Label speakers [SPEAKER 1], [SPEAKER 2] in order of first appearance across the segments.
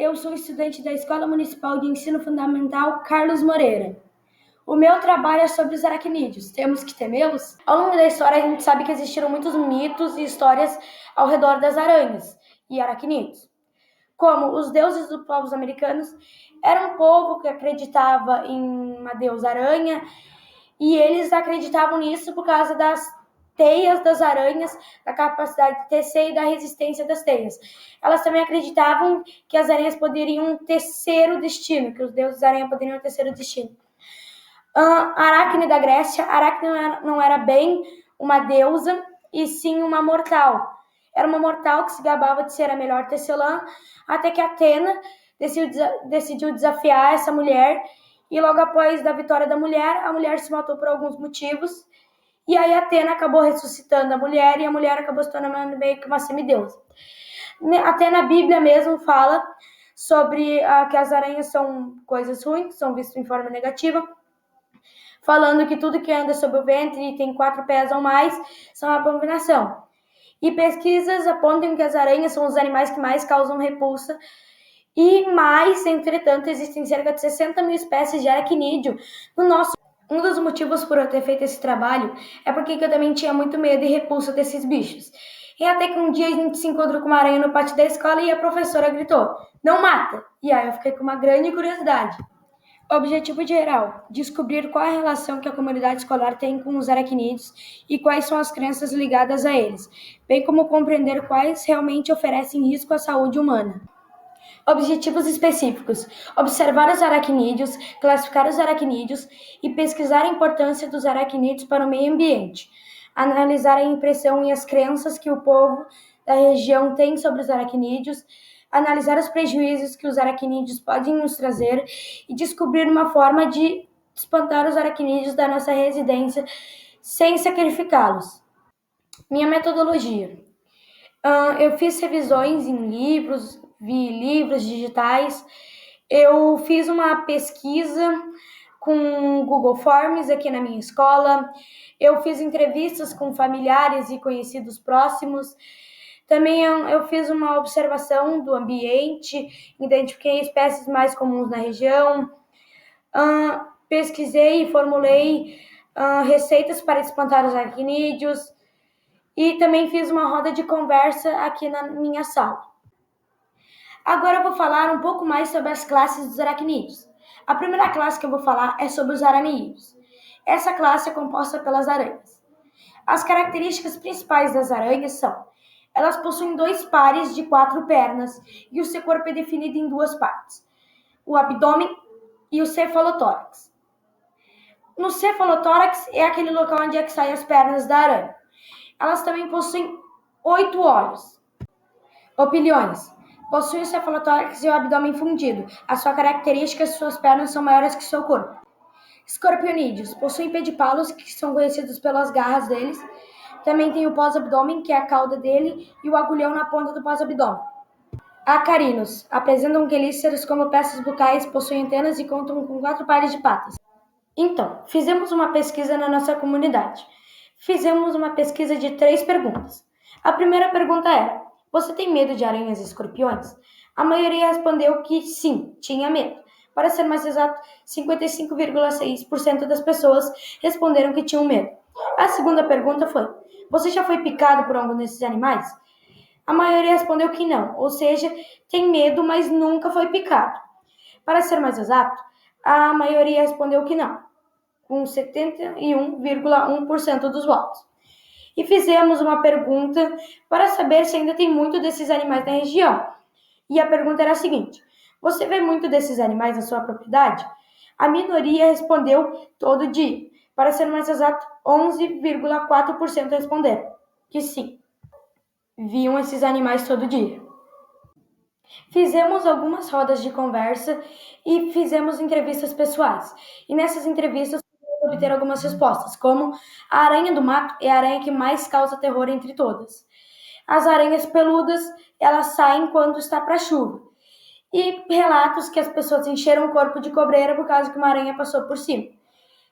[SPEAKER 1] Eu sou estudante da Escola Municipal de Ensino Fundamental Carlos Moreira. O meu trabalho é sobre os aracnídeos. Temos que temê-los? Ao longo da história, a gente sabe que existiram muitos mitos e histórias ao redor das aranhas e aracnídeos. Como os deuses dos povos americanos eram um povo que acreditava em uma deusa aranha, e eles acreditavam nisso por causa das teias das aranhas, da capacidade de tecer e da resistência das teias. Elas também acreditavam que as aranhas poderiam tecer o destino, que os deuses da aranha poderiam tecer o destino. Aracne da Grécia, Aracne não era bem uma deusa, e sim uma mortal. Era uma mortal que se gabava de ser a melhor tecelã, até que Atena decidiu desafiar essa mulher, e logo após a vitória da mulher, a mulher se matou por alguns motivos, e aí Atena acabou ressuscitando a mulher, e a mulher acabou se tornando meio que uma semideusa. Até na Bíblia mesmo fala sobre que as aranhas são coisas ruins, são vistas em forma negativa, falando que tudo que anda sobre o ventre e tem 4 pés ou mais são abominação. E pesquisas apontam que as aranhas são os animais que mais causam repulsa, e mais, entretanto, existem cerca de 60 mil espécies de aracnídeo no nosso. Um dos motivos por eu ter feito esse trabalho é porque eu também tinha muito medo e repulsa desses bichos. E até que um dia a gente se encontrou com uma aranha no pátio da escola e a professora gritou: "Não mata!" E aí eu fiquei com uma grande curiosidade. Objetivo geral: descobrir qual é a relação que a comunidade escolar tem com os aracnídeos e quais são as crenças ligadas a eles, bem como compreender quais realmente oferecem risco à saúde humana. Objetivos específicos: observar os aracnídeos, classificar os aracnídeos e pesquisar a importância dos aracnídeos para o meio ambiente. Analisar a impressão e as crenças que o povo da região tem sobre os aracnídeos. Analisar os prejuízos que os aracnídeos podem nos trazer e descobrir uma forma de espantar os aracnídeos da nossa residência sem sacrificá-los. Minha metodologia: eu fiz revisões em livros, vi livros digitais, eu fiz uma pesquisa com Google Forms aqui na minha escola, eu fiz entrevistas com familiares e conhecidos próximos, também eu fiz uma observação do ambiente, identifiquei espécies mais comuns na região, pesquisei e formulei receitas para espantar os aracnídeos, e também fiz uma roda de conversa aqui na minha sala. Agora eu vou falar um pouco mais sobre as classes dos aracnídeos. A primeira classe que eu vou falar é sobre os aranídeos. Essa classe é composta pelas aranhas. As características principais das aranhas são: elas possuem 2 pares de 4 pernas e o seu corpo é definido em 2 partes, o abdômen e o cefalotórax. No cefalotórax é aquele local onde é que saem as pernas da aranha. Elas também possuem 8 olhos. Opilhões. Possuem o cefalotórax e o abdômen fundido. A sua característica é que suas pernas são maiores que seu corpo. Escorpionídeos. Possuem pedipalos, que são conhecidos pelas garras deles. Também tem o pós-abdômen, que é a cauda dele, e o agulhão na ponta do pós-abdômen. Acarinos. Apresentam quelíceros como peças bucais, possuem antenas e contam com 4 pares de patas. Então, fizemos uma pesquisa na nossa comunidade. Fizemos uma pesquisa de 3 perguntas. A primeira pergunta era: você tem medo de aranhas e escorpiões? A maioria respondeu que sim, tinha medo. Para ser mais exato, 55,6% das pessoas responderam que tinham medo. A segunda pergunta foi: você já foi picado por algum desses animais? A maioria respondeu que não, ou seja, tem medo, mas nunca foi picado. Para ser mais exato, a maioria respondeu que não, com 71,1% dos votos. E fizemos uma pergunta para saber se ainda tem muito desses animais na região. E a pergunta era a seguinte: você vê muito desses animais na sua propriedade? A minoria respondeu todo dia. Para ser mais exato, 11,4% responderam que sim, viam esses animais todo dia. Fizemos algumas rodas de conversa e fizemos entrevistas pessoais. E nessas entrevistas obter algumas respostas, como: a aranha do mato é a aranha que mais causa terror entre todas. As aranhas peludas, elas saem quando está para chuva. E relatos que as pessoas encheram o corpo de cobreira por causa que uma aranha passou por cima.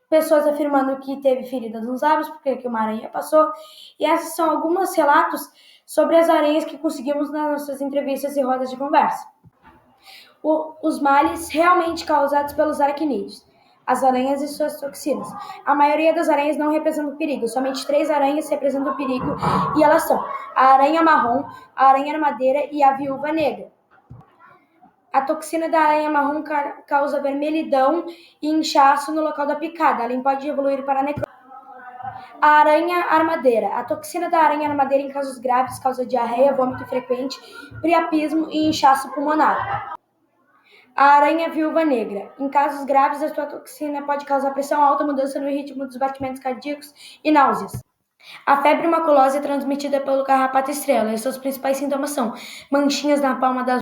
[SPEAKER 1] Pessoas afirmando que teve feridas nos lábios porque uma aranha passou. E esses são alguns relatos sobre as aranhas que conseguimos nas nossas entrevistas e rodas de conversa. Os males realmente causados pelos aracnídeos. As aranhas e suas toxinas. A maioria das aranhas não representa perigo, somente 3 aranhas representam perigo e elas são a aranha marrom, a aranha armadeira e a viúva negra. A toxina da aranha marrom causa vermelhidão e inchaço no local da picada, além pode evoluir para necrose. A aranha armadeira. A toxina da aranha armadeira em casos graves causa diarreia, vômito frequente, priapismo e inchaço pulmonar. A aranha viúva negra. Em casos graves, a sua toxina pode causar pressão alta, mudança no ritmo dos batimentos cardíacos e náuseas. A febre maculosa é transmitida pelo carrapato estrela e seus principais sintomas são manchinhas na palma das...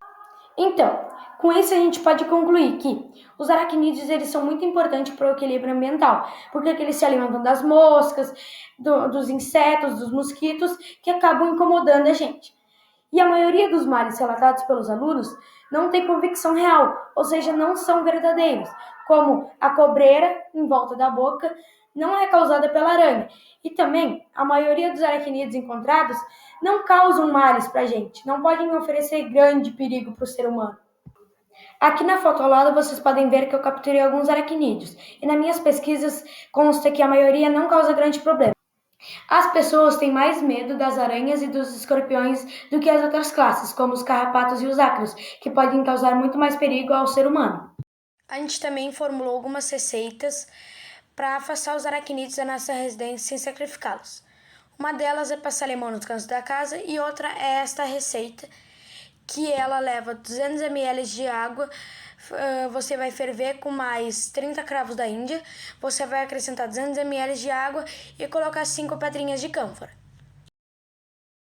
[SPEAKER 1] Então, com isso a gente pode concluir que os aracnídeos eles são muito importantes para o equilíbrio ambiental, porque eles se alimentam das moscas, dos insetos, dos mosquitos, que acabam incomodando a gente. E a maioria dos males relatados pelos alunos não tem convicção real, ou seja, não são verdadeiros, como a cobreira em volta da boca não é causada pela aranha. E também, a maioria dos aracnídeos encontrados não causam males para a gente, não podem oferecer grande perigo para o ser humano. Aqui na foto ao lado vocês podem ver que eu capturei alguns aracnídeos, e nas minhas pesquisas consta que a maioria não causa grande problema. As pessoas têm mais medo das aranhas e dos escorpiões do que as outras classes, como os carrapatos e os ácaros, que podem causar muito mais perigo ao ser humano. A gente também formulou algumas receitas para afastar os aracnídeos da nossa residência sem sacrificá-los. Uma delas é passar limão nos cantos da casa e outra é esta receita, que ela leva 200 ml de água. Você vai ferver com mais 30 cravos da Índia, você vai acrescentar 200 ml de água e colocar 5 pedrinhas de cânfora.